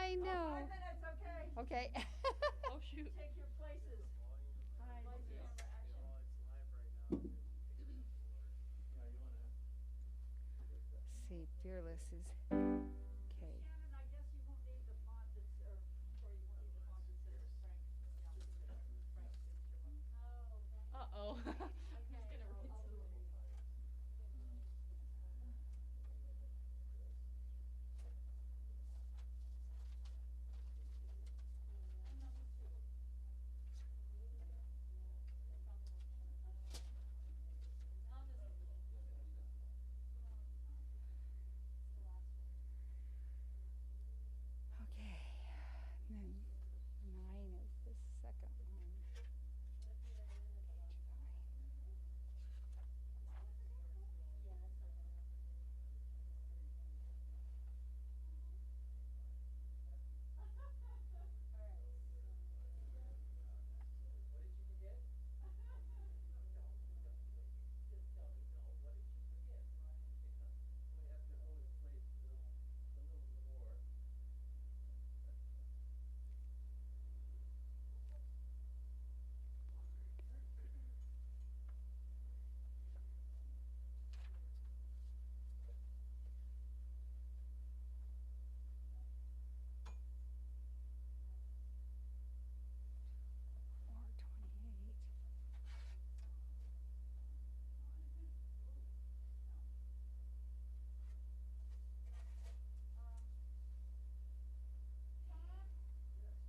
I know. 5 minutes, okay. Okay. Oh, shoot. Take your places. Hi. Lights, Yes. camera, action. Oh, it's live right now. It's picking up the word. Yeah, you wanna put that See, fearless is okay. Shannon, I guess you won't need the font that's, or Tori, you won't need the font that says Frank. Yeah, Frank's instrument. Oh, that's. Uh-oh. Okay. He's gonna read some. Okay. Then 9 is the second one. Page 9. What did you forget? Just tell me, no, what did you forget, Ryan? We have to always play a little more. Or 28.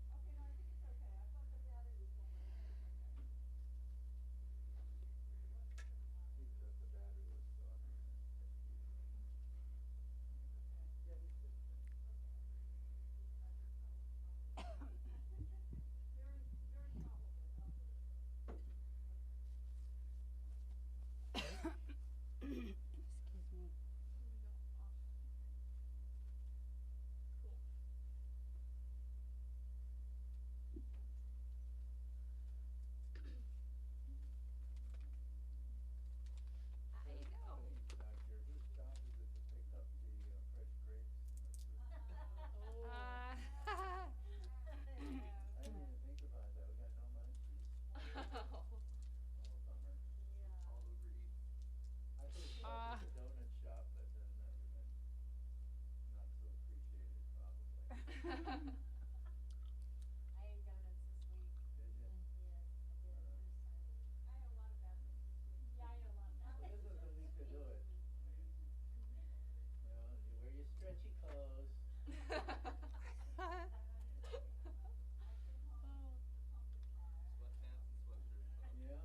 Okay, no, I think it's okay. I thought the battery was going, but I think it's okay. Because the battery was gone. Yeah, we should. Very, very probable. Excuse me. Cool. I know. Doctor, whose job is it to pick up the fresh grapes and the fruit? Oh. I didn't even think about that. We got no munchies. Oh. Oh, bummer. All Uber Eats. I could have stopped at the donut shop, but then that would have been not so appreciated, probably. I ate donuts this week. Did you? Yes, I did, first time. I had a lot of bad ones this week. Yeah, I ate a lot of Well, donuts. this is the week to do it. You know, you wear your stretchy clothes. Sweatpants and sweatshirts. Yeah,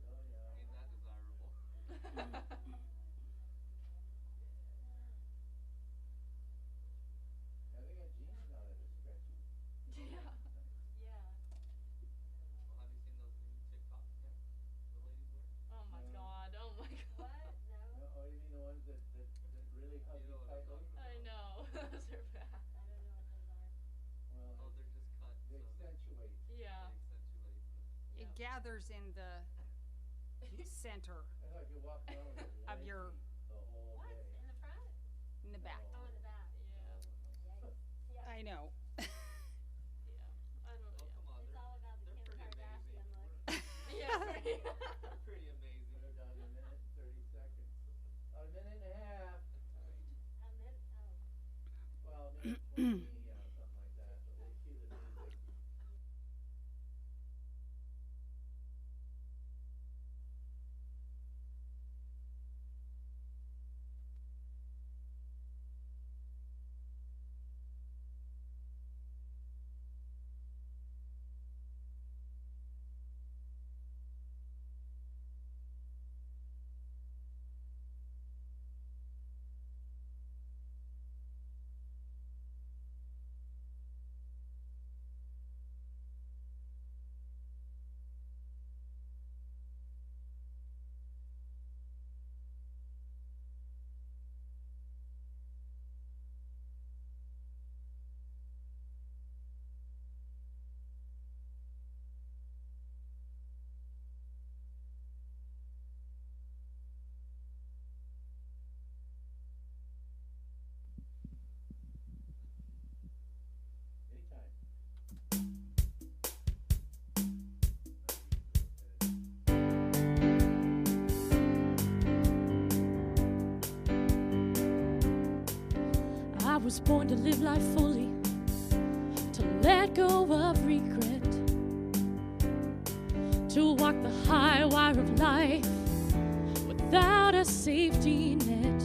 oh yeah. Ain't that desirable? Yeah, they got jeans now that are stretchy. Yeah. Nice. Yeah. Well, have you seen those new TikToks yet? The ladies wear? Oh my No. god. Oh my god. What? No, No? oh, you mean the ones that really hug You you know what I'm tightly? talking I know. Those are bad. I don't know what those are. Well, Oh, they're just cut. they so that accentuate. Yeah. They accentuate the. It Yep. gathers in the center It's like you're walking around with a of your wedgie the whole What? day. In the front? in the back. No. Oh, in the back. Yeah. Yikes. Yeah. I know. Yeah. I don't Oh, know. come on. It's all about the they're Kim pretty Kardashian amazing. look. Yeah. Right. They're pretty amazing. They're down to a minute and 30 seconds. About a minute and a half. A minute, oh. Well, maybe 20, something like that, but we'll cue the music. was born to live life fully, to let go of regret, to walk the high wire of life without a safety net,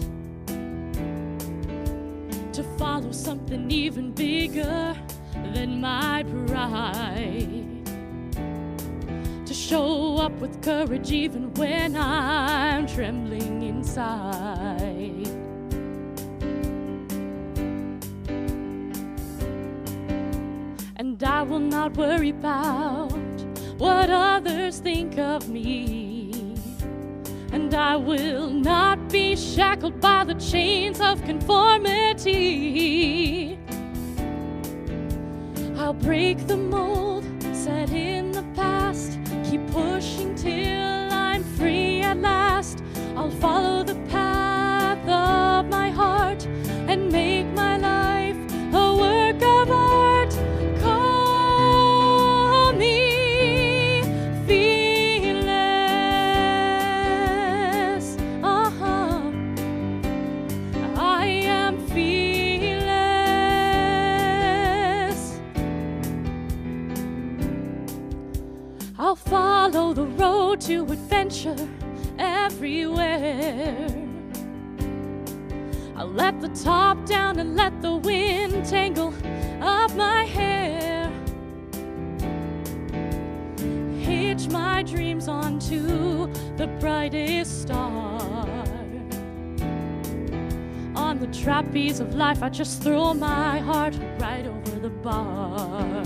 to follow something even bigger than my pride, to show up with courage even when I'm trembling inside. And I will not worry about what others think of me, and I will not be shackled by the chains of conformity. I'll break the mold set in the past, keep pushing till I'm free at last. I'll follow the path of my heart and make my life a work of art. Call me fearless. I am fearless. I'll follow the road to adventure everywhere. I'll let the top down and let the wind tangle up my hair. Hitch my dreams onto the brightest star. On the trapeze of life, I just throw my heart right over the bar.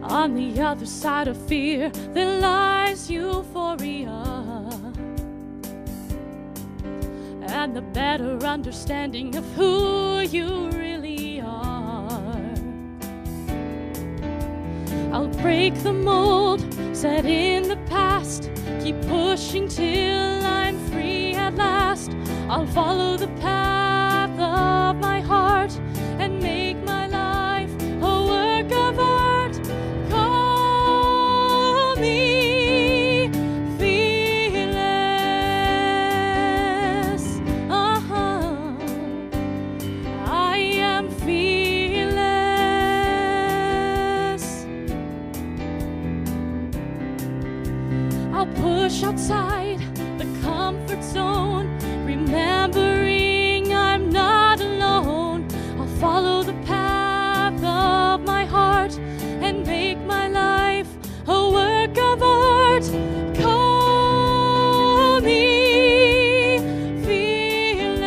On the other side of fear, there lies euphoria, and the better understanding of who you really are. I'll break the mold set in the past, keep pushing till I'm free at last. I'll follow the path of my heart and make my life a work of art. Call me fearless. I am fearless. I'll push outside the comfort zone, remembering I'm not alone. I'll follow the path of my heart and make my life a work of art. Call me fearless.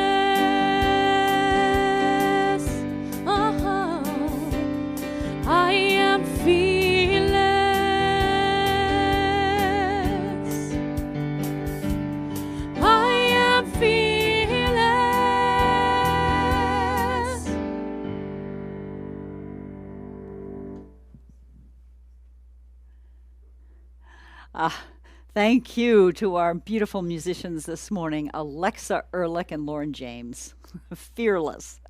I am fearless. I am fearless. Thank you to our beautiful musicians this morning, Alexa Ehrlich and Lauren James. Fearless.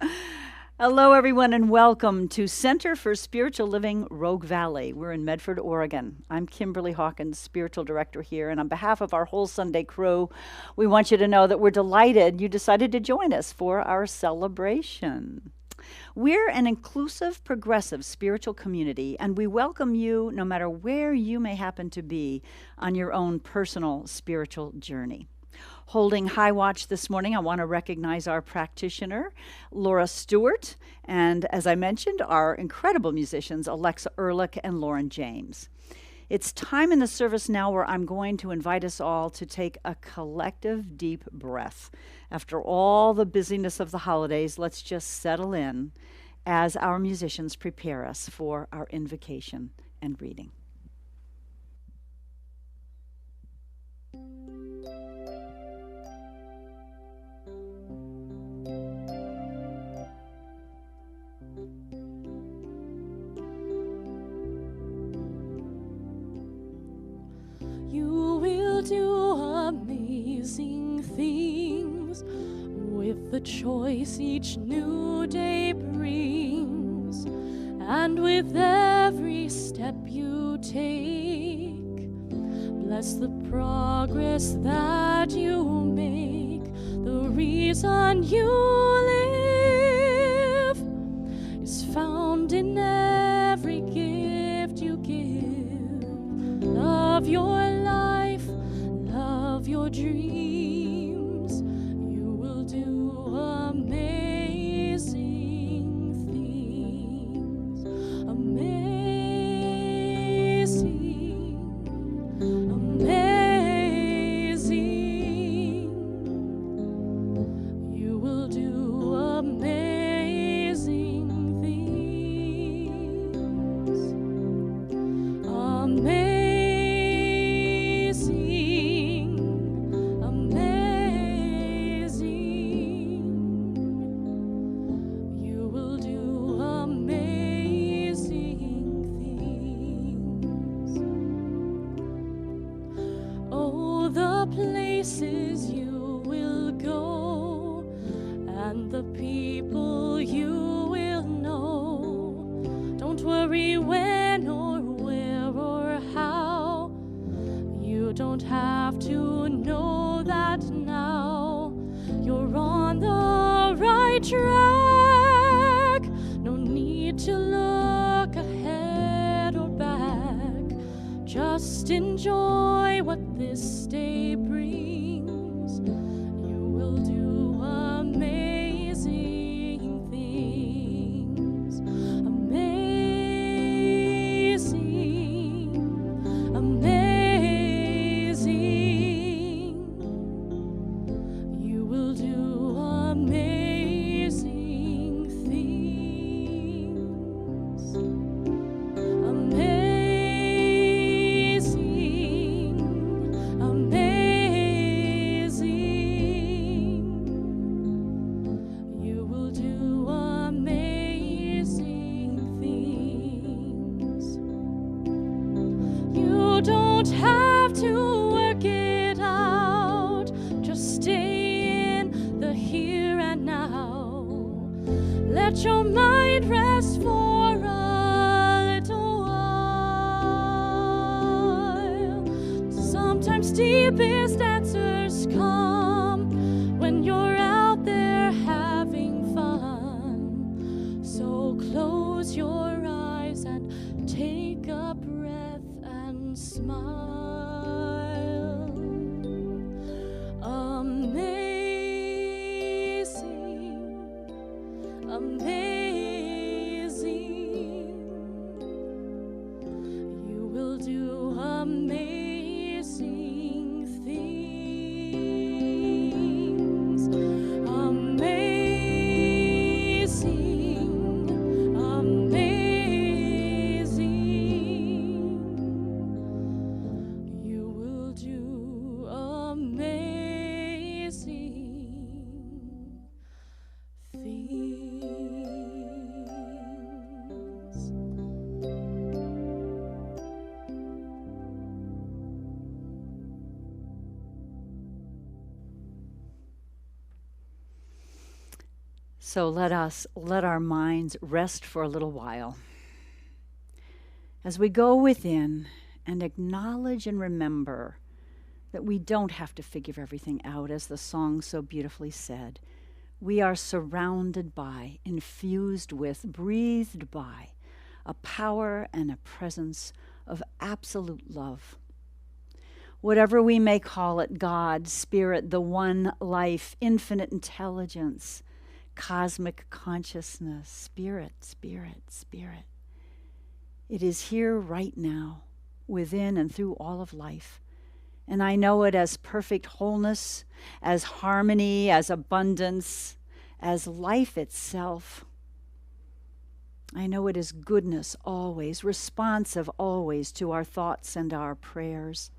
Hello, everyone, and welcome to Center for Spiritual Living Rogue Valley. We're in Medford, Oregon. I'm Kimberly Hawkins, Spiritual Director here, and on behalf of our whole Sunday crew, we want you to know that we're delighted you decided to join us for our celebration. We're an inclusive, progressive spiritual community, and we welcome you no matter where you may happen to be on your own personal spiritual journey. Holding high watch this morning, I want to recognize our practitioner, Laura Stewart, and as I mentioned, our incredible musicians, Alexa Ehrlich and Lauren James. It's time in the service now where I'm going to invite us all to take a collective deep breath. After all the busyness of the holidays, let's just settle in as our musicians prepare us for our invocation and reading. You will do amazing things with the choice each new day brings, and with every step you take, bless the progress that that you make, the reason you live, is found in every gift you give. Love your life, love your dreams. You will do amazing things. Amazing, amazing. You will do amazing things. Amazing, amazing. You will do amazing things. Oh, the places you will go, and the people you will know. Don't worry when or where or how. You don't have to know that now. You're on the right track. No need to look ahead or back. Just enjoy what this day brings. You will do amazing things. Amazing, amazing. You will do amazing things. Amazing, amazing. You will do amazing things. You don't have to work it out. Just stay in the here and now. Let your mind rest for a little while. Sometimes deepest answers come when you're out there having fun. So close your eyes and take a breath and smile. Amazing, amazing. You will do amazing things. Amazing, amazing. You will do amazing things. So let our minds rest for a little while as we go within and acknowledge and remember that we don't have to figure everything out, as the song so beautifully said. We are surrounded by, infused with, breathed by a power and a presence of absolute love. Whatever we may call it, God, Spirit, the one life, infinite intelligence, cosmic consciousness, Spirit, Spirit, Spirit. It is here right now, within and through all of life. And I know it as perfect wholeness, as harmony, as abundance, as life itself. I know it is goodness always, responsive always to our thoughts and our prayers.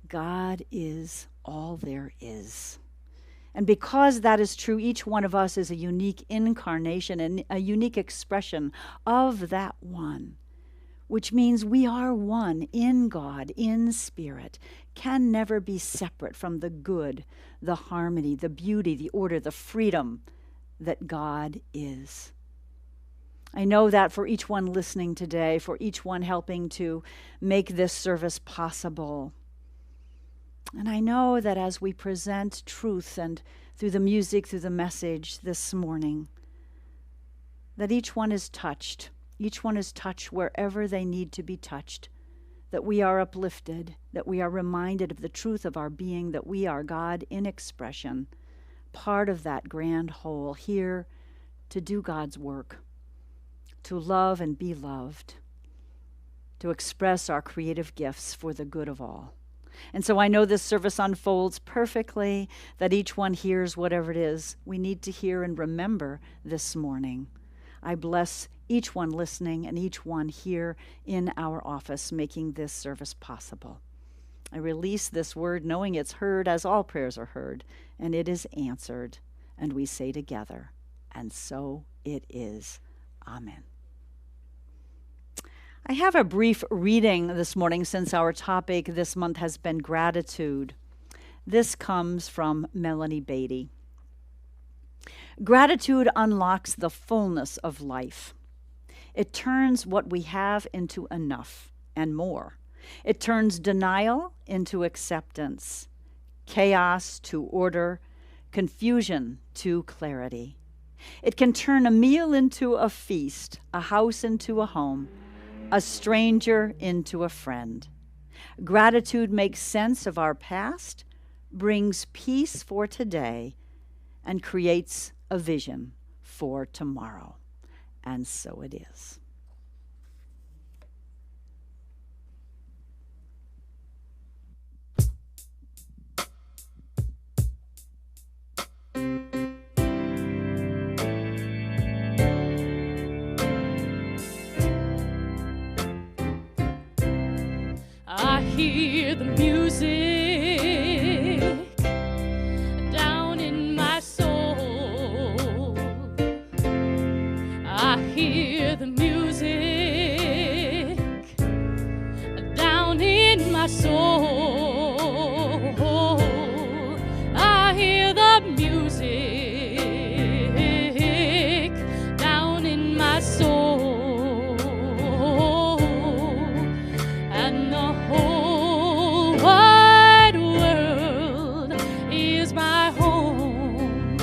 God is all there is. And because that is true, each one of us is a unique incarnation and a unique expression of that one, which means we are one in God, in spirit, can never be separate from the good, the harmony, the beauty, the order, the freedom that God is. I know that for each one listening today, for each one helping to make this service possible, And I know that as we present truth and through the music, through the message this morning, that each one is touched. Each one is touched wherever they need to be touched. That we are uplifted, that we are reminded of the truth of our being, that we are God in expression, part of that grand whole, here to do God's work, to love and be loved, to express our creative gifts for the good of all. And so I know this service unfolds perfectly, that each one hears whatever it is we need to hear and remember this morning. I bless each one listening and each one here in our office making this service possible. I release this word knowing it's heard as all prayers are heard, and it is answered. And we say together, and so it is. Amen. I have a brief reading this morning since our topic this month has been gratitude. This comes from Melanie Beatty. Gratitude unlocks the fullness of life. It turns what we have into enough and more. It turns denial into acceptance, chaos to order, confusion to clarity. It can turn a meal into a feast, a house into a home, a stranger into a friend. Gratitude makes sense of our past, brings peace for today, and creates a vision for tomorrow. And so it is. I hear the music down in my soul. I hear the music down in my soul. I hear the music down in my soul. And the whole wide world is my home.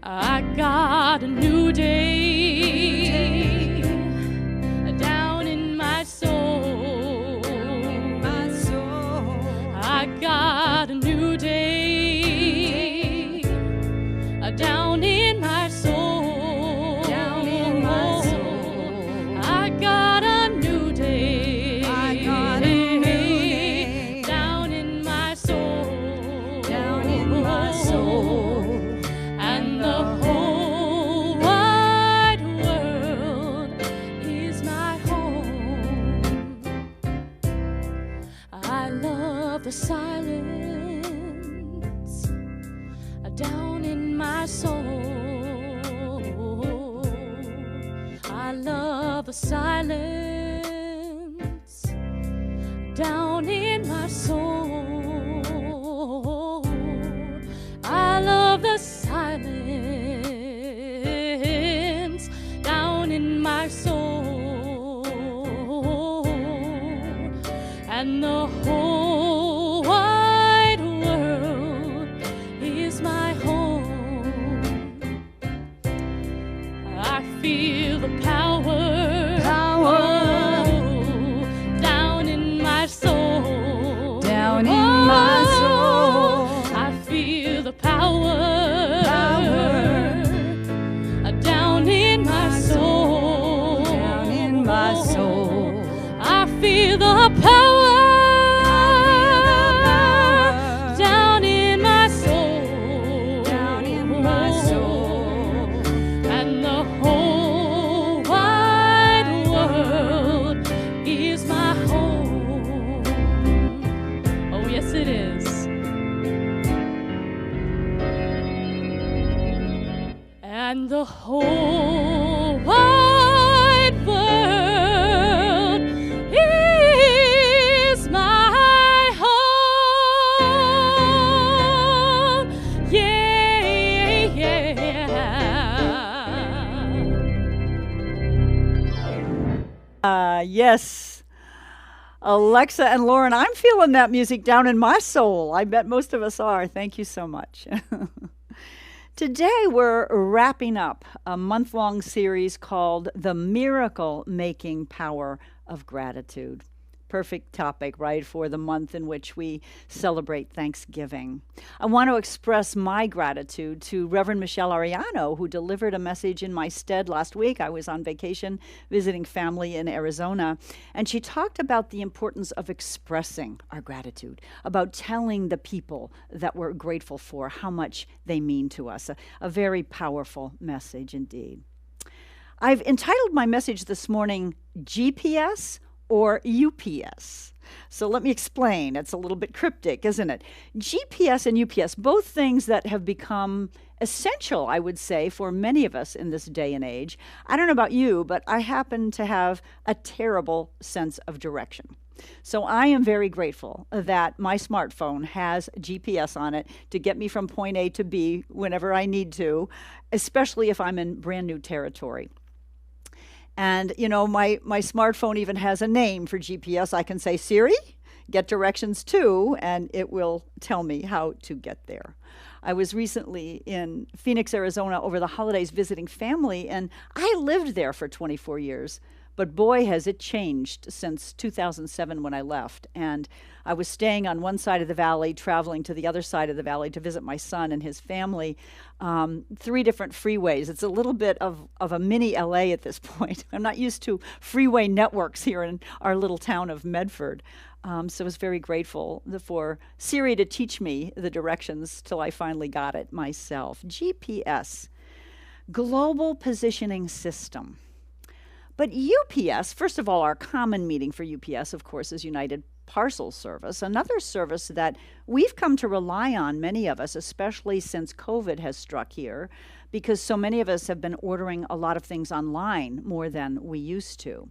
I got a new day down in my soul. I got a new day down in my soul. I got a new day. Down in my soul. And the whole wide world is my home. I love the silence down in my soul. I love the silence down in my soul. I love the silence down in my soul. And the whole wide world is my home. I feel the power down in my soul. I feel the power down in my soul. I feel the power down in my soul. And the whole wide world is my home. Oh, yes, it is. And the whole wide world is my home. Yeah, yeah. Yes. Alexa and Lauren, I'm feeling that music down in my soul. I bet most of us are. Thank you so much. Today, we're wrapping up a month-long series called The Miracle Making Power of Gratitude. Perfect topic, right, for the month in which we celebrate Thanksgiving. I want to express my gratitude to Reverend Michelle Ariano, who delivered a message in my stead last week. I was on vacation visiting family in Arizona, and she talked about the importance of expressing our gratitude, about telling the people that we're grateful for how much they mean to us. A very powerful message indeed. I've entitled my message this morning, GPS or UPS. So let me explain. It's a little bit cryptic, isn't it? GPS and UPS, both things that have become essential, I would say, for many of us in this day and age. I don't know about you, but I happen to have a terrible sense of direction. So I am very grateful that my smartphone has GPS on it to get me from point A to B whenever I need to, especially if I'm in brand new territory. And, you know, my smartphone even has a name for GPS. I can say, Siri, get directions to, and it will tell me how to get there. I was recently in Phoenix, Arizona over the holidays visiting family, and I lived there for 24 years. But boy, has it changed since 2007 when I left. And I was staying on one side of the valley, traveling to the other side of the valley to visit my son and his family. 3 different freeways. It's a little bit of a mini LA at this point. I'm not used to freeway networks here in our little town of Medford. So I was very grateful for Siri to teach me the directions till I finally got it myself. GPS, Global Positioning System. But UPS, first of all, our common meaning for UPS, of course, is United Parcel Service, another service that we've come to rely on, many of us, especially since COVID has struck here, because so many of us have been ordering a lot of things online more than we used to.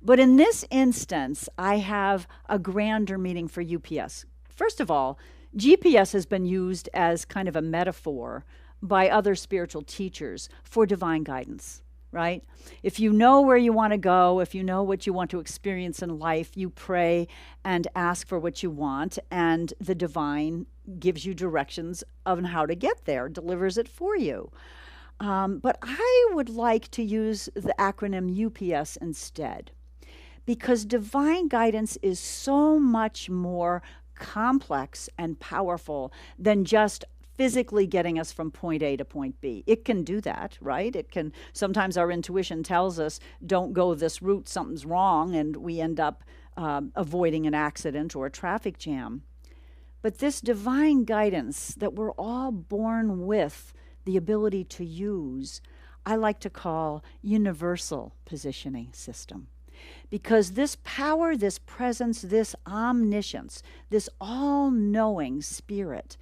But in this instance, I have a grander meaning for UPS. First of all, GPS has been used as kind of a metaphor by other spiritual teachers for divine guidance. Right? If you know where you want to go, if you know what you want to experience in life, you pray and ask for what you want, and the divine gives you directions on how to get there, delivers it for you. But I would like to use the acronym UPS instead, because divine guidance is so much more complex and powerful than just physically getting us from point A to point B. It can do that, right? It can, sometimes our intuition tells us, don't go this route, something's wrong, and we end up avoiding an accident or a traffic jam. But this divine guidance that we're all born with the ability to use, I like to call universal positioning system. Because this power, this presence, this omniscience, this all-knowing spirit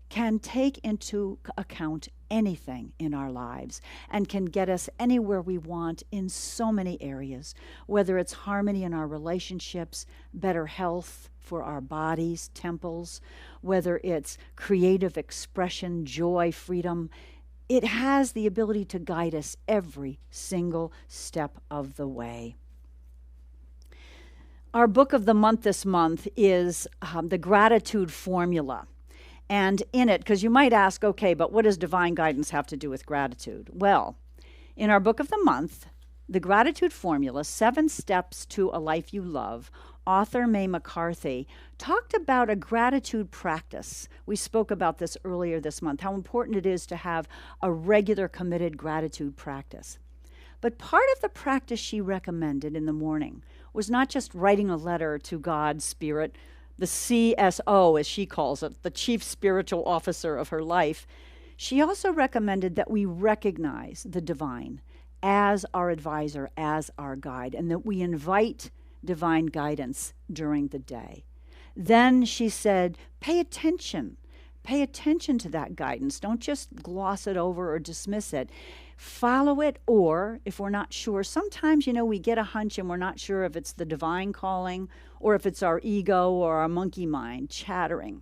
can take into account anything in our lives and can get us anywhere we want in so many areas, whether it's harmony in our relationships, better health for our bodies, temples, whether it's creative expression, joy, freedom. It has the ability to guide us every single step of the way. Our book of the month this month is the Gratitude Formula. And in it, because you might ask, okay, but what does divine guidance have to do with gratitude? Well, in our book of the month, The Gratitude Formula, 7 Steps to a Life You Love, author May McCarthy talked about a gratitude practice. We spoke about this earlier this month, how important it is to have a regular committed gratitude practice. But part of the practice she recommended in the morning was not just writing a letter to God, Spirit, the CSO, as she calls it, the chief spiritual officer of her life. She also recommended that we recognize the divine as our advisor, as our guide, and that we invite divine guidance during the day. Then she said, pay attention. Pay attention to that guidance. Don't just gloss it over or dismiss it. Follow it, or if we're not sure, sometimes, we get a hunch and we're not sure if it's the divine calling or if it's our ego or our monkey mind chattering.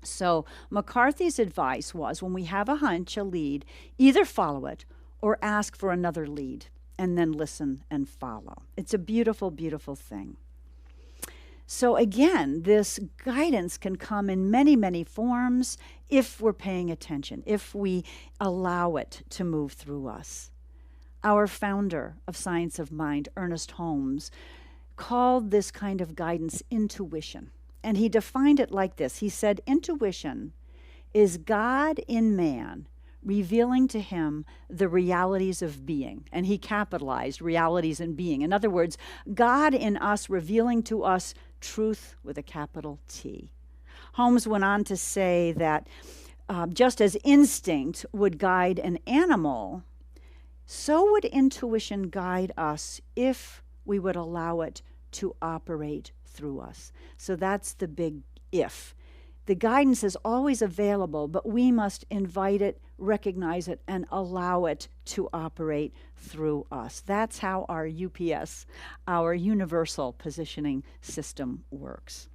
So McCarthy's advice was, when we have a hunch, a lead, either follow it or ask for another lead and then listen and follow. It's a beautiful, beautiful thing. So again, this guidance can come in many, many forms if we're paying attention, if we allow it to move through us. Our founder of Science of Mind, Ernest Holmes, called this kind of guidance intuition. And he defined it like this. He said, intuition is God in man revealing to him the realities of being. And he capitalized realities in being. In other words, God in us revealing to us truth with a capital T. Holmes went on to say that just as instinct would guide an animal, so would intuition guide us if we would allow it to operate through us. So that's the big if. The guidance is always available, but we must invite it, recognize it, and allow it to operate through us. That's how our UPS, our Universal Positioning System, works.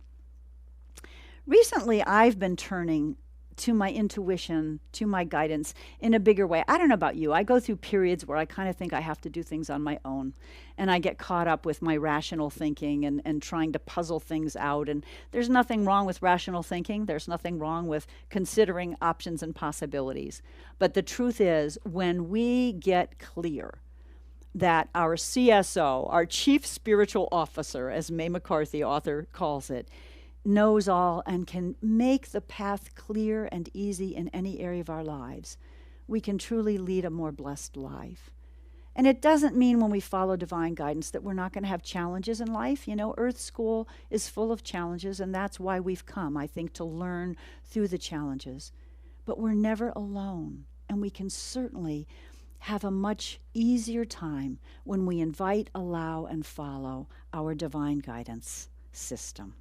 Recently, I've been turning to my intuition, to my guidance in a bigger way. I don't know about you. I go through periods where I kind of think I have to do things on my own. And I get caught up with my rational thinking and trying to puzzle things out. And there's nothing wrong with rational thinking. There's nothing wrong with considering options and possibilities. But the truth is, when we get clear that our CSO, our Chief Spiritual Officer, as Mae McCarthy, author, calls it, knows all and can make the path clear and easy in any area of our lives, we can truly lead a more blessed life. And it doesn't mean when we follow divine guidance that we're not going to have challenges in life. You know, Earth School is full of challenges, and that's why we've come, I think, to learn through the challenges. But we're never alone, and we can certainly have a much easier time when we invite, allow, and follow our divine guidance system.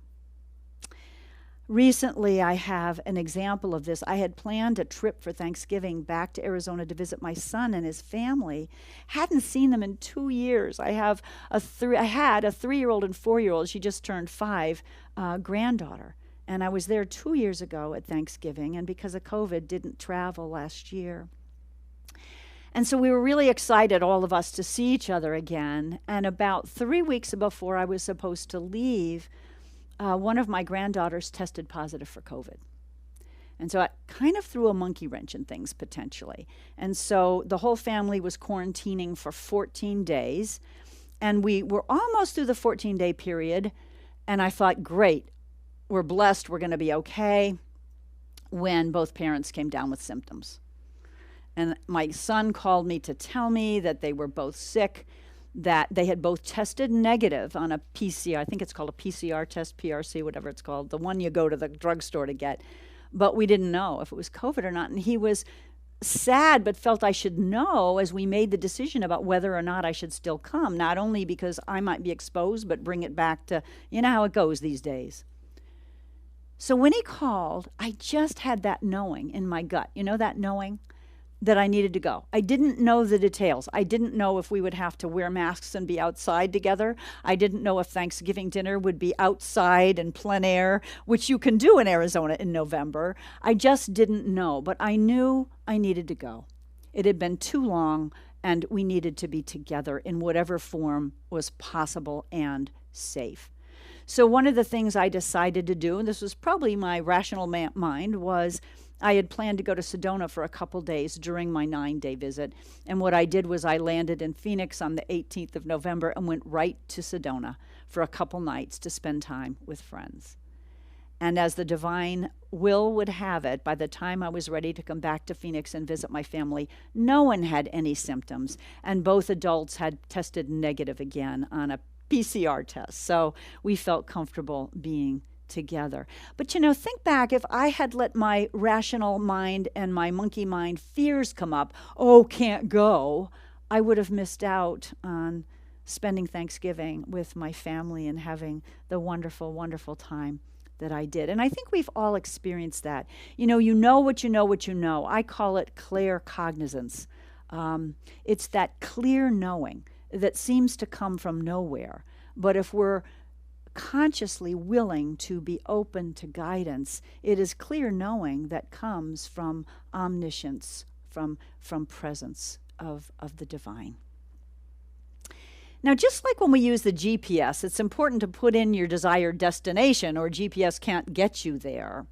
Recently, I have an example of this. I had planned a trip for Thanksgiving back to Arizona to visit my son and his family. Hadn't seen them in 2 years. I had a 3-year-old and 4-year-old. She just turned 5, granddaughter. And I was there 2 years ago at Thanksgiving, and because of COVID, didn't travel last year. And so we were really excited, all of us, to see each other again. And about 3 weeks before I was supposed to leave, one of my granddaughters tested positive for COVID. And so it kind of threw a monkey wrench in things potentially. And so the whole family was quarantining for 14 days. And we were almost through the 14-day period. And I thought, great, we're blessed, we're going to be okay, when both parents came down with symptoms. And my son called me to tell me that they were both sick, that they had both tested negative on a PCR. I think it's called a PCR test, PRC, whatever it's called, the one you go to the drugstore to get. But we didn't know if it was COVID or not. And he was sad, but felt I should know as we made the decision about whether or not I should still come, not only because I might be exposed, but bring it back to, you know how it goes these days. So when he called, I just had that knowing in my gut. You know that knowing? That I needed to go. I didn't know the details. I didn't know if we would have to wear masks and be outside together. I didn't know if Thanksgiving dinner would be outside and plein air, which you can do in Arizona in November. I just didn't know, but I knew I needed to go. It had been too long, and we needed to be together in whatever form was possible and safe. So one of the things I decided to do, and this was probably my rational mind, was I had planned to go to Sedona for a couple days during my 9-day visit. And what I did was I landed in Phoenix on the 18th of November and went right to Sedona for a couple nights to spend time with friends. And as the divine will would have it, by the time I was ready to come back to Phoenix and visit my family, no one had any symptoms. And both adults had tested negative again on a PCR test. So we felt comfortable being together. But you know, think back, if I had let my rational mind and my monkey mind fears come up, oh, can't go, I would have missed out on spending Thanksgiving with my family and having the wonderful, wonderful time that I did. And I think we've all experienced that. You know what you know what you know. I call it claircognizance. It's that clear knowing that seems to come from nowhere. But if we're consciously willing to be open to guidance, it is clear knowing that comes from omniscience, from presence of the divine. Now, just like when we use the GPS, it's important to put in your desired destination or GPS can't get you there.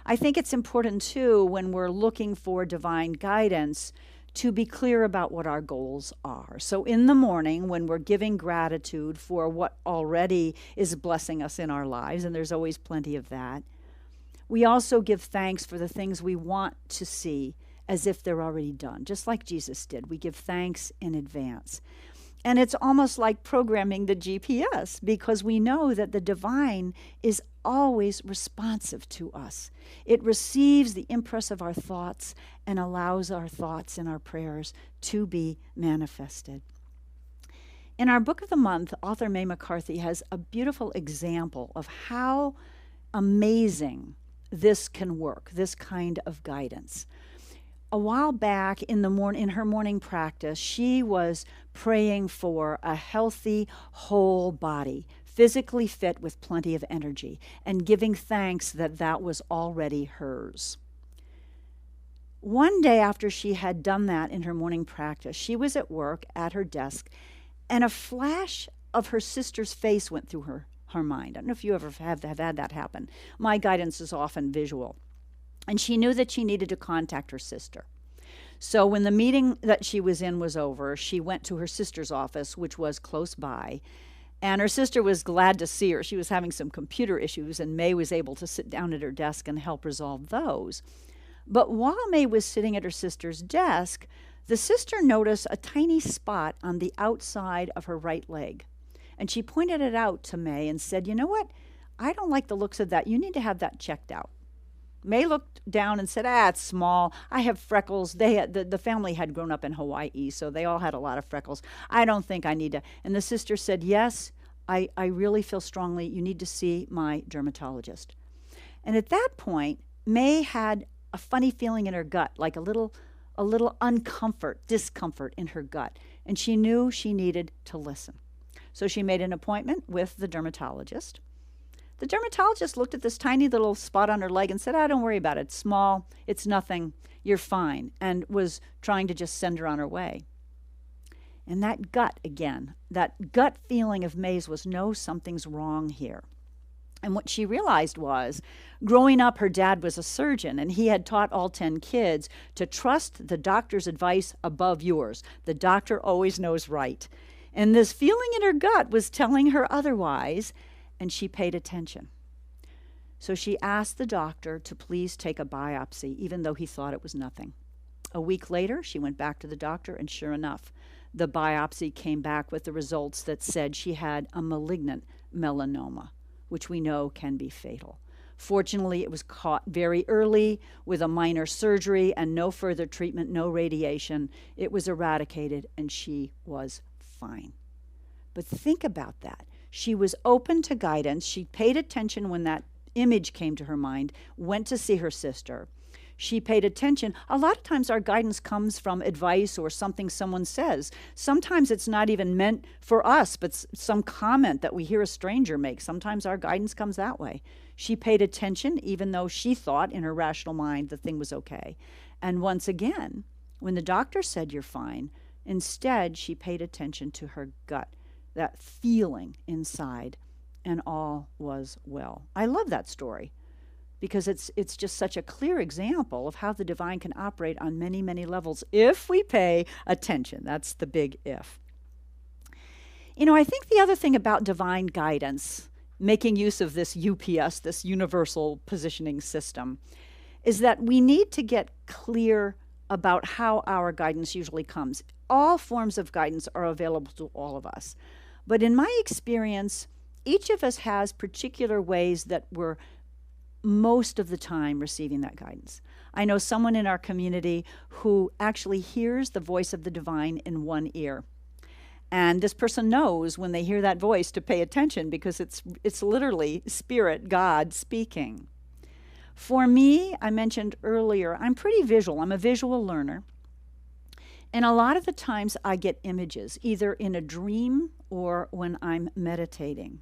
I think it's important too when we're looking for divine guidance to be clear about what our goals are. So in the morning, when we're giving gratitude for what already is blessing us in our lives, and there's always plenty of that, we also give thanks for the things we want to see as if they're already done, just like Jesus did. We give thanks in advance. And it's almost like programming the GPS, because we know that the divine is always responsive to us. It receives the impress of our thoughts and allows our thoughts and our prayers to be manifested. In our book of the month, author May McCarthy has a beautiful example of how amazing this can work, this kind of guidance. A while back in her morning practice, she was praying for a healthy, whole body, physically fit with plenty of energy, and giving thanks that that was already hers. One day after she had done that in her morning practice, she was at work at her desk, and a flash of her sister's face went through her mind. I don't know if you ever have had that happen. My guidance is often visual. And she knew that she needed to contact her sister. So when the meeting that she was in was over, she went to her sister's office, which was close by. And her sister was glad to see her. She was having some computer issues, and May was able to sit down at her desk and help resolve those. But while May was sitting at her sister's desk, the sister noticed a tiny spot on the outside of her right leg. And she pointed it out to May and said, "You know what? I don't like the looks of that. You need to have that checked out." May looked down and said, "It's small. I have freckles." The family had grown up in Hawaii, so they all had a lot of freckles. "I don't think I need to." And the sister said, "Yes, I really feel strongly you need to see my dermatologist." And at that point, May had a funny feeling in her gut, like a little discomfort in her gut. And she knew she needed to listen. So she made an appointment with the dermatologist. The dermatologist looked at this tiny little spot on her leg and said, "Don't worry about it. It's small. It's nothing. You're fine," and was trying to just send her on her way. And that gut feeling of May's was, no, something's wrong here. And what she realized was, growing up, her dad was a surgeon, and he had taught all 10 kids to trust the doctor's advice above yours. The doctor always knows right. And this feeling in her gut was telling her otherwise, and she paid attention. So she asked the doctor to please take a biopsy, even though he thought it was nothing. A week later, she went back to the doctor, and sure enough, the biopsy came back with the results that said she had a malignant melanoma, which we know can be fatal. Fortunately, it was caught very early with a minor surgery and no further treatment, no radiation. It was eradicated, and she was fine. But think about that. She was open to guidance. She paid attention when that image came to her mind, went to see her sister. She paid attention. A lot of times our guidance comes from advice or something someone says. Sometimes it's not even meant for us, but some comment that we hear a stranger make. Sometimes our guidance comes that way. She paid attention, even though she thought in her rational mind the thing was okay. And once again, when the doctor said you're fine, instead she paid attention to her gut, that feeling inside, and all was well. I love that story because it's just such a clear example of how the divine can operate on many, many levels if we pay attention. That's the big if. You know, I think the other thing about divine guidance, making use of this UPS, this universal positioning system, is that we need to get clear about how our guidance usually comes. All forms of guidance are available to all of us. But in my experience, each of us has particular ways that we're most of the time receiving that guidance. I know someone in our community who actually hears the voice of the divine in one ear. And this person knows when they hear that voice to pay attention because it's literally Spirit, God speaking. For me, I mentioned earlier, I'm pretty visual. I'm a visual learner. And a lot of the times I get images, either in a dream or when I'm meditating.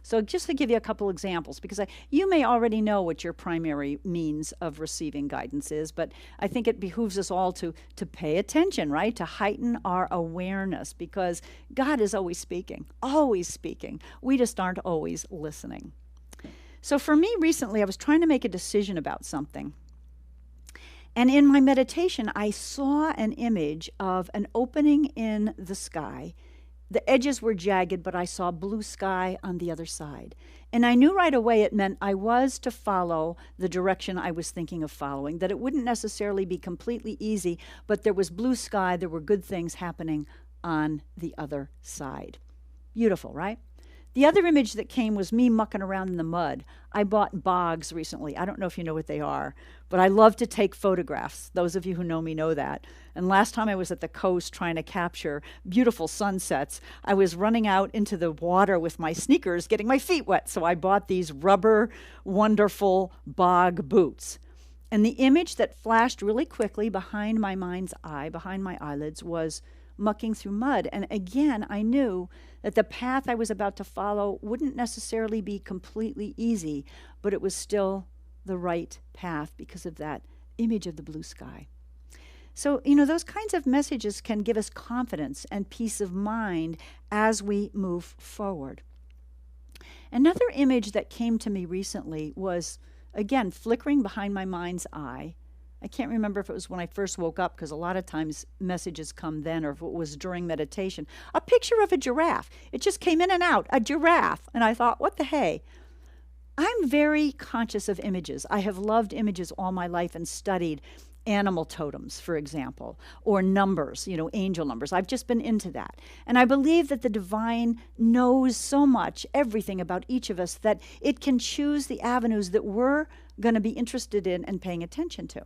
So just to give you a couple examples, because you may already know what your primary means of receiving guidance is, but I think it behooves us all to pay attention, right? To heighten our awareness, because God is always speaking, always speaking. We just aren't always listening. So for me recently, I was trying to make a decision about something. And in my meditation, I saw an image of an opening in the sky. The edges were jagged, but I saw blue sky on the other side. And I knew right away it meant I was to follow the direction I was thinking of following, that it wouldn't necessarily be completely easy, but there was blue sky, there were good things happening on the other side. Beautiful, right? The other image that came was me mucking around in the mud. I bought bogs recently. I don't know if you know what they are, but I love to take photographs. Those of you who know me know that. And last time I was at the coast trying to capture beautiful sunsets, I was running out into the water with my sneakers, getting my feet wet. So I bought these rubber, wonderful bog boots. And the image that flashed really quickly behind my mind's eye, behind my eyelids, was mucking through mud. And again, I knew that the path I was about to follow wouldn't necessarily be completely easy, but it was still the right path because of that image of the blue sky. So, those kinds of messages can give us confidence and peace of mind as we move forward. Another image that came to me recently was, again, flickering behind my mind's eye. I can't remember if it was when I first woke up, because a lot of times messages come then, or if it was during meditation. A picture of a giraffe. It just came in and out, a giraffe. And I thought, what the hey? I'm very conscious of images. I have loved images all my life and studied animal totems, for example, or numbers, angel numbers. I've just been into that. And I believe that the divine knows so much, everything about each of us, that it can choose the avenues that we're going to be interested in and paying attention to.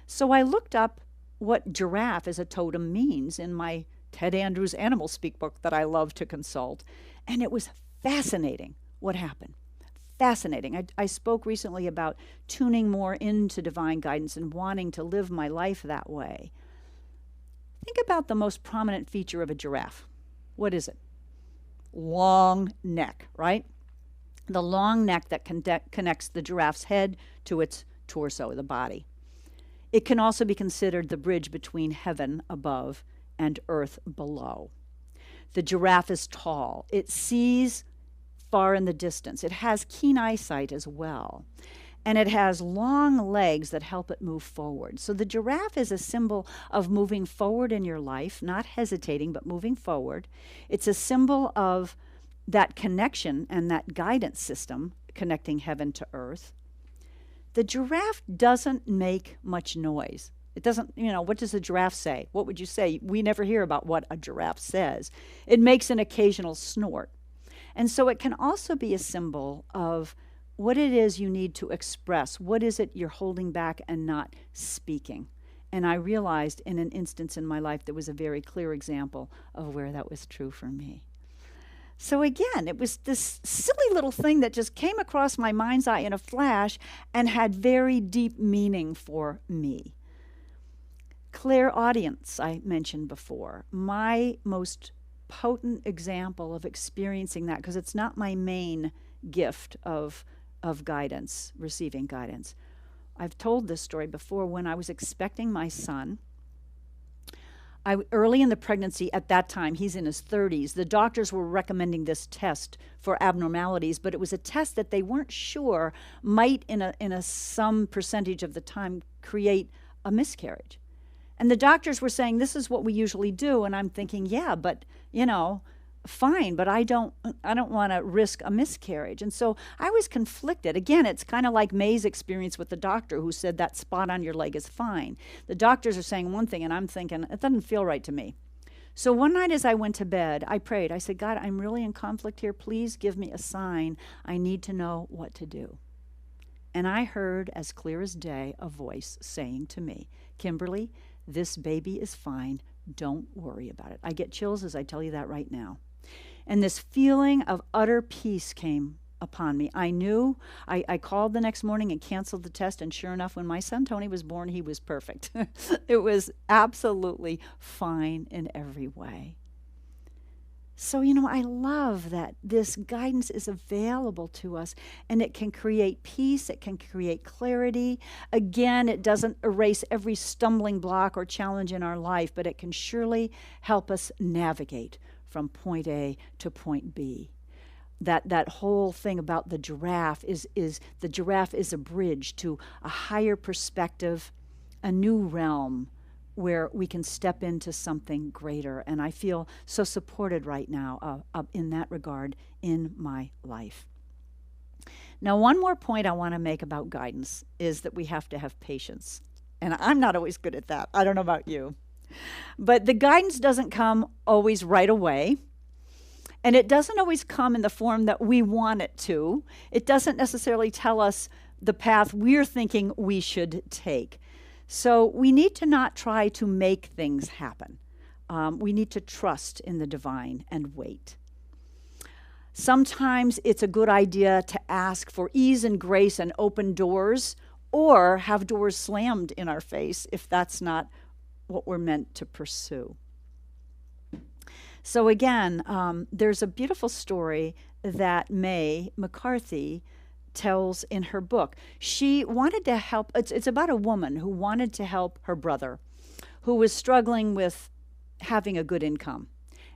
So I looked up what giraffe as a totem means in my Ted Andrews Animal Speak book that I love to consult, and it was fascinating what happened. Fascinating. I spoke recently about tuning more into divine guidance and wanting to live my life that way. Think about the most prominent feature of a giraffe. What is it? Long neck, right? The long neck that connects the giraffe's head to its torso, the body. It can also be considered the bridge between heaven above and earth below. The giraffe is tall. It sees far in the distance. It has keen eyesight as well. And it has long legs that help it move forward. So the giraffe is a symbol of moving forward in your life, not hesitating, but moving forward. It's a symbol of that connection and that guidance system connecting heaven to earth. The giraffe doesn't make much noise. It doesn't, what does a giraffe say? What would you say? We never hear about what a giraffe says. It makes an occasional snort. And so it can also be a symbol of what it is you need to express. What is it you're holding back and not speaking? And I realized in an instance in my life there was a very clear example of where that was true for me. So again, it was this silly little thing that just came across my mind's eye in a flash and had very deep meaning for me. Clairaudience, I mentioned before. My most potent example of experiencing that, because it's not my main gift of guidance, receiving guidance. I've told this story before. When I was expecting my son, early in the pregnancy, at that time, he's in his 30s, the doctors were recommending this test for abnormalities, but it was a test that they weren't sure might, in a some percentage of the time, create a miscarriage. And the doctors were saying, this is what we usually do. And I'm thinking, yeah, but, fine, but I don't want to risk a miscarriage. And so I was conflicted. Again, it's kind of like May's experience with the doctor who said that spot on your leg is fine. The doctors are saying one thing, and I'm thinking, it doesn't feel right to me. So one night as I went to bed, I prayed. I said, God, I'm really in conflict here. Please give me a sign. I need to know what to do. And I heard, as clear as day, a voice saying to me, Kimberly, this baby is fine. Don't worry about it. I get chills as I tell you that right now. And this feeling of utter peace came upon me. I knew. I called the next morning and canceled the test, and sure enough, when my son Tony was born, he was perfect. It was absolutely fine in every way. So, I love that this guidance is available to us, and it can create peace, it can create clarity. Again, it doesn't erase every stumbling block or challenge in our life, but it can surely help us navigate from point A to point B. That whole thing about the giraffe is the giraffe is a bridge to a higher perspective, a new realm where we can step into something greater. And I feel so supported right now in that regard in my life. Now, one more point I want to make about guidance is that we have to have patience. And I'm not always good at that. I don't know about you. But the guidance doesn't come always right away. And it doesn't always come in the form that we want it to. It doesn't necessarily tell us the path we're thinking we should take. So we need to not try to make things happen. We need to trust in the divine and wait. Sometimes it's a good idea to ask for ease and grace and open doors, or have doors slammed in our face if that's not what we're meant to pursue. So again, there's a beautiful story that May McCarthy tells in her book. She wanted to help, it's about a woman who wanted to help her brother who was struggling with having a good income.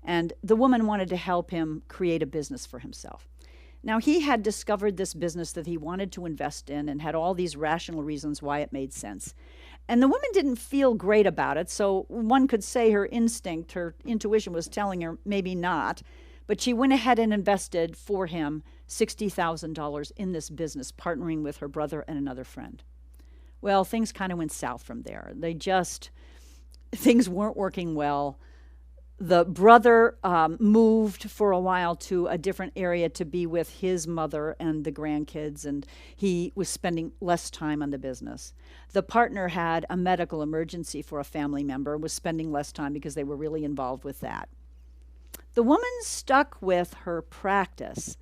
And the woman wanted to help him create a business for himself. Now, he had discovered this business that he wanted to invest in and had all these rational reasons why it made sense. And the woman didn't feel great about it, so one could say her instinct, her intuition was telling her maybe not. But she went ahead and invested for him $60,000 in this business, partnering with her brother and another friend. Well, things kind of went south from there. Things weren't working well. The brother moved for a while to a different area to be with his mother and the grandkids, and he was spending less time on the business. The partner had a medical emergency for a family member, was spending less time because they were really involved with that. The woman stuck with her practice,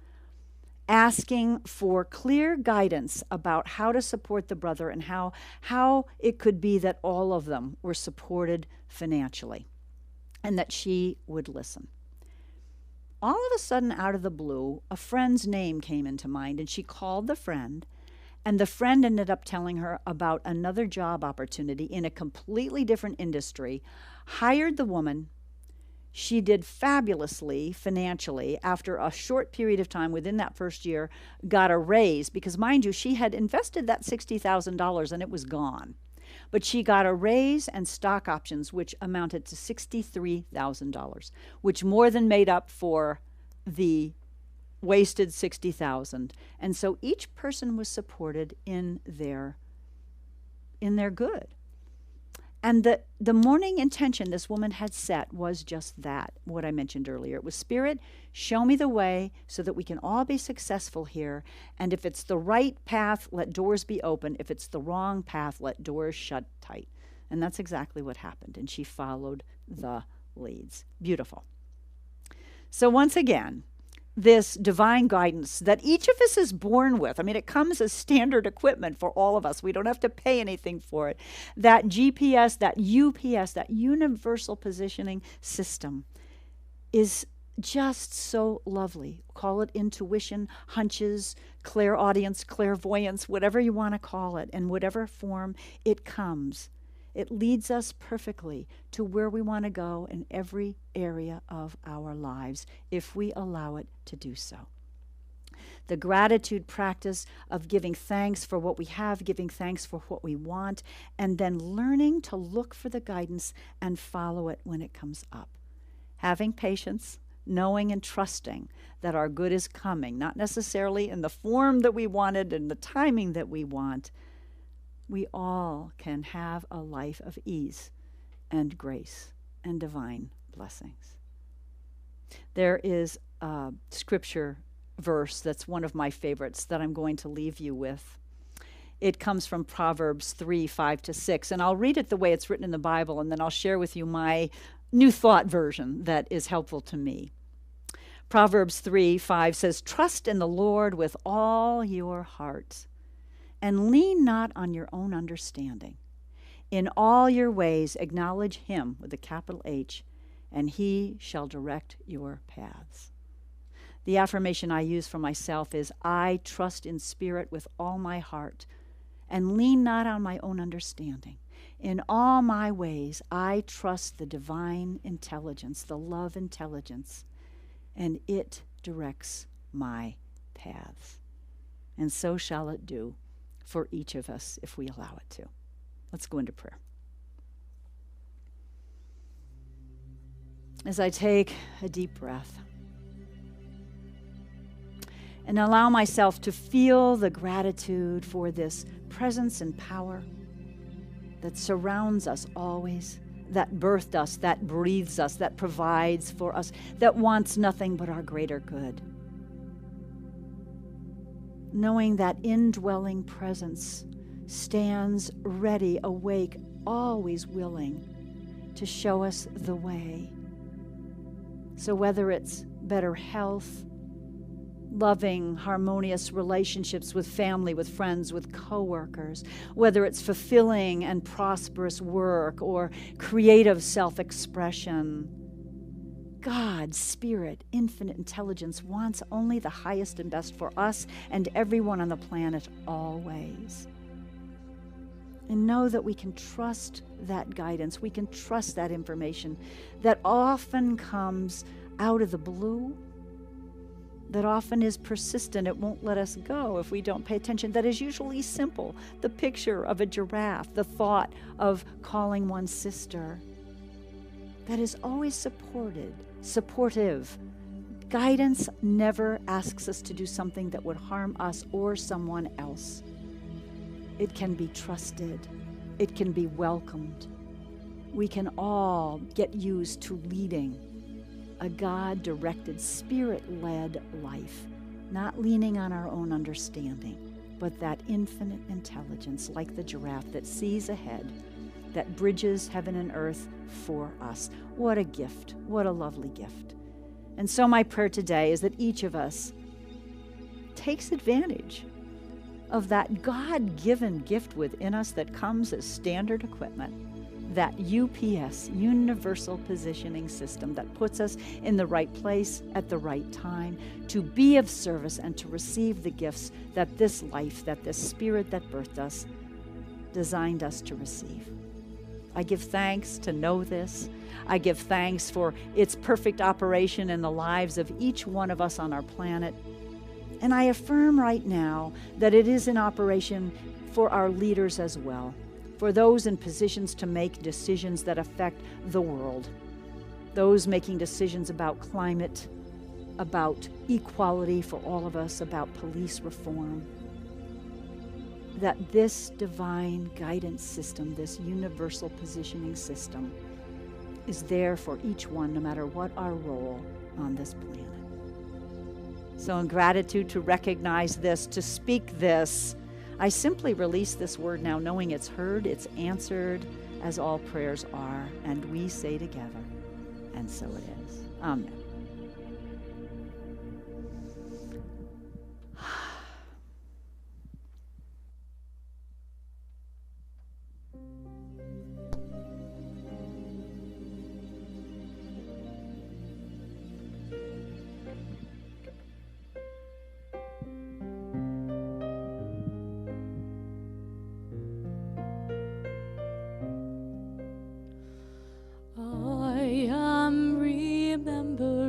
asking for clear guidance about how to support the brother and how it could be that all of them were supported financially, and that she would listen. All of a sudden, out of the blue, a friend's name came into mind, and she called the friend, and the friend ended up telling her about another job opportunity in a completely different industry, hired the woman. She did fabulously financially. After a short period of time within that first year, got a raise because, mind you, she had invested that $60,000 and it was gone. But she got a raise and stock options, which amounted to $63,000, which more than made up for the wasted $60,000. And so each person was supported in their good. And the morning intention this woman had set was just that, what I mentioned earlier. It was, Spirit, show me the way so that we can all be successful here. And if it's the right path, let doors be open. If it's the wrong path, let doors shut tight. And that's exactly what happened. And she followed the leads. Beautiful. So once again, this divine guidance that each of us is born with. I mean, it comes as standard equipment for all of us. We don't have to pay anything for it. That GPS, that UPS, that universal positioning system is just so lovely. Call it intuition, hunches, clairaudience, clairvoyance, whatever you want to call it, in whatever form it comes. It leads us perfectly to where we want to go in every area of our lives if we allow it to do so. The gratitude practice of giving thanks for what we have, giving thanks for what we want, and then learning to look for the guidance and follow it when it comes up. Having patience, knowing and trusting that our good is coming, not necessarily in the form that we wanted and the timing that we want. We all can have a life of ease and grace and divine blessings. There is a scripture verse that's one of my favorites that I'm going to leave you with. It comes from Proverbs 3:5-6, and I'll read it the way it's written in the Bible, and then I'll share with you my New Thought version that is helpful to me. Proverbs 3:5 says, "Trust in the Lord with all your heart, and lean not on your own understanding. In all your ways acknowledge him," with a capital H, and he shall direct your paths. The affirmation I use for myself is, I trust in spirit with all my heart, and lean not on my own understanding. In all my ways, I trust the divine intelligence, the love intelligence, and it directs my paths. And so shall it do for each of us if we allow it to. Let's go into prayer. As I take a deep breath and allow myself to feel the gratitude for this presence and power that surrounds us always, that birthed us, that breathes us, that provides for us, that wants nothing but our greater good. Knowing that indwelling presence stands ready, awake, always willing to show us the way. So whether it's better health, loving, harmonious relationships with family, with friends, with coworkers, whether it's fulfilling and prosperous work or creative self-expression, God, Spirit, infinite intelligence wants only the highest and best for us and everyone on the planet always. And know that we can trust that guidance, we can trust that information that often comes out of the blue, that often is persistent. It won't let us go if we don't pay attention. That is usually simple. The picture of a giraffe, the thought of calling one's sister. That is always supportive. Guidance never asks us to do something that would harm us or someone else. It can be trusted. It can be welcomed. We can all get used to leading a God-directed, Spirit-led life, not leaning on our own understanding, but that infinite intelligence, like the giraffe that sees ahead, that bridges heaven and earth for us. What a gift. What a lovely gift. And so my prayer today is that each of us takes advantage of that God-given gift within us that comes as standard equipment, that UPS, Universal Positioning System, that puts us in the right place at the right time to be of service and to receive the gifts that this life, that this Spirit that birthed us, designed us to receive. I give thanks to know this. I give thanks for its perfect operation in the lives of each one of us on our planet. And I affirm right now that it is in operation for our leaders as well, for those in positions to make decisions that affect the world, those making decisions about climate, about equality for all of us, about police reform, that this divine guidance system, this universal positioning system, is there for each one, no matter what our role on this planet. So in gratitude to recognize this, to speak this, I simply release this word now, knowing it's heard, it's answered, as all prayers are, and we say together, and so it is. Amen. I am remembered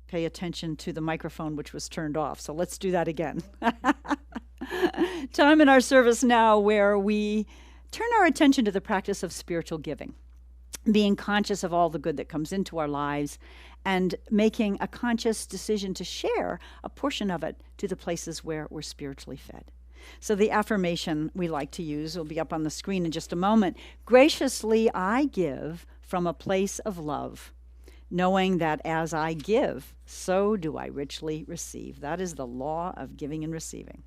pay attention to the microphone, which was turned off. So let's do that again. Time in our service now where we turn our attention to the practice of spiritual giving, being conscious of all the good that comes into our lives and making a conscious decision to share a portion of it to the places where we're spiritually fed. So the affirmation we like to use will be up on the screen in just a moment. Graciously I give from a place of love, knowing that as I give, so do I richly receive. That is the law of giving and receiving.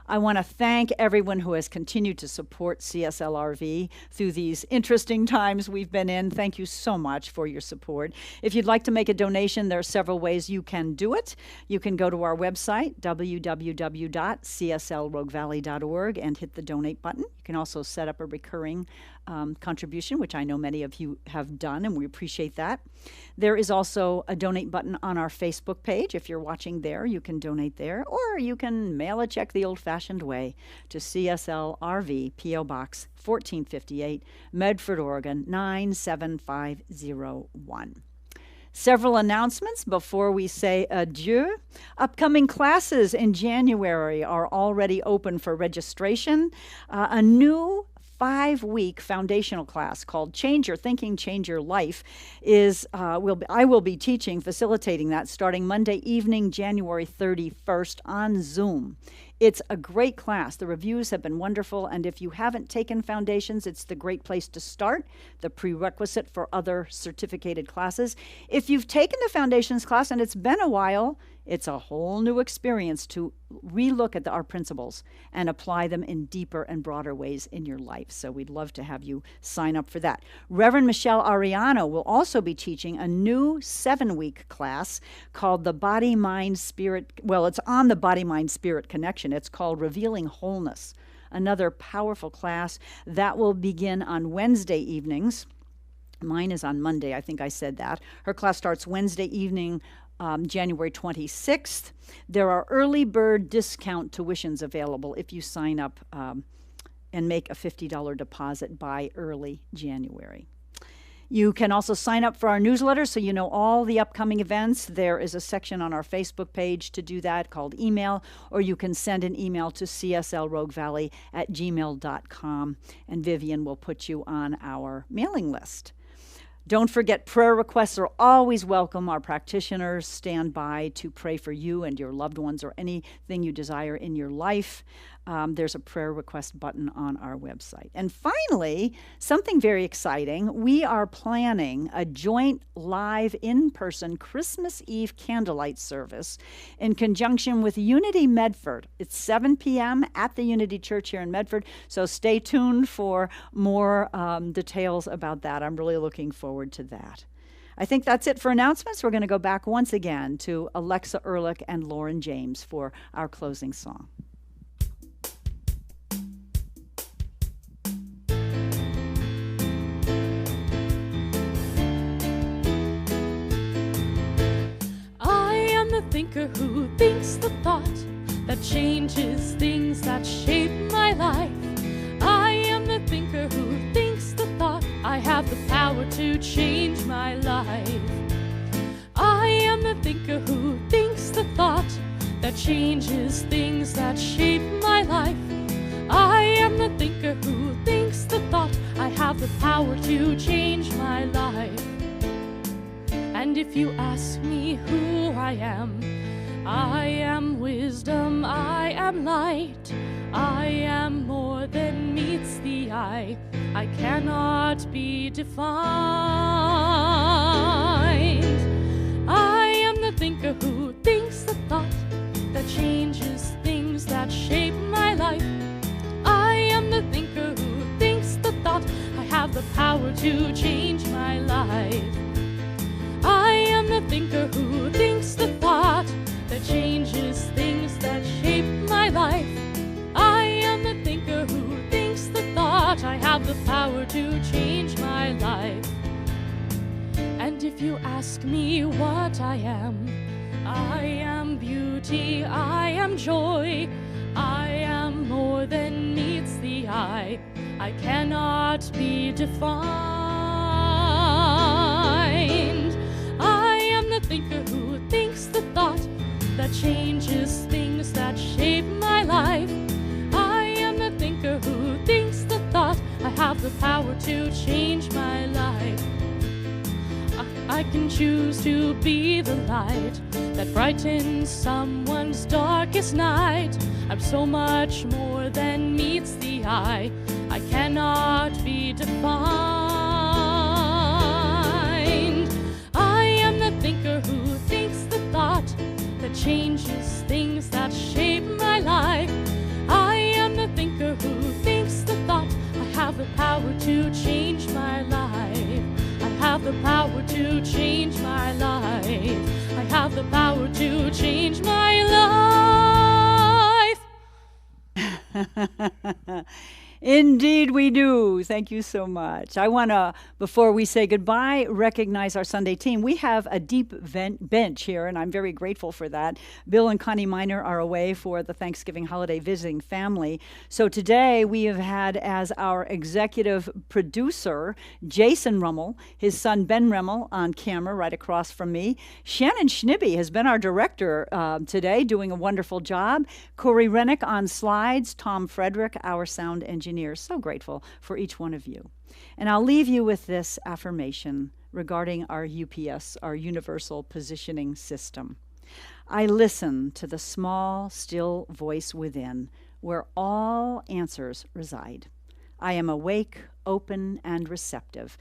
I want to thank everyone who has continued to support CSLRV through these interesting times we've been in. Thank you so much for your support. If you'd like to make a donation, there are several ways you can do it. You can go to our website, www.cslroguevalley.org, and hit the donate button. You can also set up a recurring contribution, which I know many of you have done, and we appreciate that. There is also a donate button on our Facebook page. If you're watching there, you can donate there, or you can mail a check the old-fashioned way to CSL RV, P.O. Box 1458, Medford, Oregon 97501. Several announcements before we say adieu. Upcoming classes in January are already open for registration. A new 5-week foundational class called Change Your Thinking, Change Your Life is, I will be teaching, facilitating that starting Monday evening, January 31st on Zoom. It's a great class. The reviews have been wonderful, and if you haven't taken foundations, it's the great place to start, the prerequisite for other certificated classes. If you've taken the foundations class and it's been a while, it's a whole new experience to relook at our principles and apply them in deeper and broader ways in your life. So we'd love to have you sign up for that. Reverend Michelle Ariano will also be teaching a new 7-week class called the Body, Mind, Spirit. Well, it's on the Body, Mind, Spirit connection. It's called Revealing Wholeness, another powerful class that will begin on Wednesday evenings. Mine is on Monday, I think I said that. Her class starts Wednesday evening, January 26th. There are early bird discount tuitions available if you sign up and make a $50 deposit by early January. You can also sign up for our newsletter so you know all the upcoming events. There is a section on our Facebook page to do that called email, or you can send an email to cslroguevalley@gmail.com, and Vivian will put you on our mailing list. Don't forget, prayer requests are always welcome. Our practitioners stand by to pray for you and your loved ones or anything you desire in your life. There's a prayer request button on our website. And finally, something very exciting. We are planning a joint live in-person Christmas Eve candlelight service in conjunction with Unity Medford. It's 7 p.m. at the Unity Church here in Medford, so stay tuned for more details about that. I'm really looking forward to that. I think that's it for announcements. We're going to go back once again to Alexa Ehrlich and Lauren James for our closing song. The thinker who thinks the thought that changes things that shape my life. I am the thinker who thinks the thought I have the power to change my life. I am the thinker who thinks the thought that changes things that shape my life. I am the thinker who thinks the thought I have the power to change my life. And if you ask me who I am wisdom, I am light, I am more than meets the eye, I cannot be defined. I am the thinker who thinks the thought that changes things that shape my life. I am the thinker who thinks the thought I have the power to change my life. I am the thinker who thinks the thought that changes things that shape my life. I am the thinker who thinks the thought I have the power to change my life. And if you ask me what I am beauty, I am joy, I am more than meets the eye, I cannot be defined. I am the thinker who thinks power to change my life. I can choose to be the light that brightens someone's darkest night. I'm so much more than meets the eye. I cannot be defined. I am the thinker who thinks the thought that changes things that shape my life. I am the thinker who thinks the thought. I have the power to change my life. I have the power to change my life. I have the power to change my life. Indeed, we do. Thank you so much. I want to, before we say goodbye, recognize our Sunday team. We have a deep bench here, and I'm very grateful for that. Bill and Connie Miner are away for the Thanksgiving holiday visiting family. So today we have had as our executive producer, Jason Rummel, his son Ben Rummel on camera right across from me. Shannon Schnibbe has been our director today, doing a wonderful job. Corey Rennick on slides. Tom Frederick, our sound engineer. So grateful for each one of you. And I'll leave you with this affirmation regarding our UPS, our Universal Positioning System. I listen to the small, still voice within, where all answers reside. I am awake, open, and receptive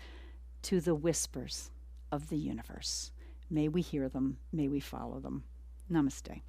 to the whispers of the universe. May we hear them. May we follow them. Namaste.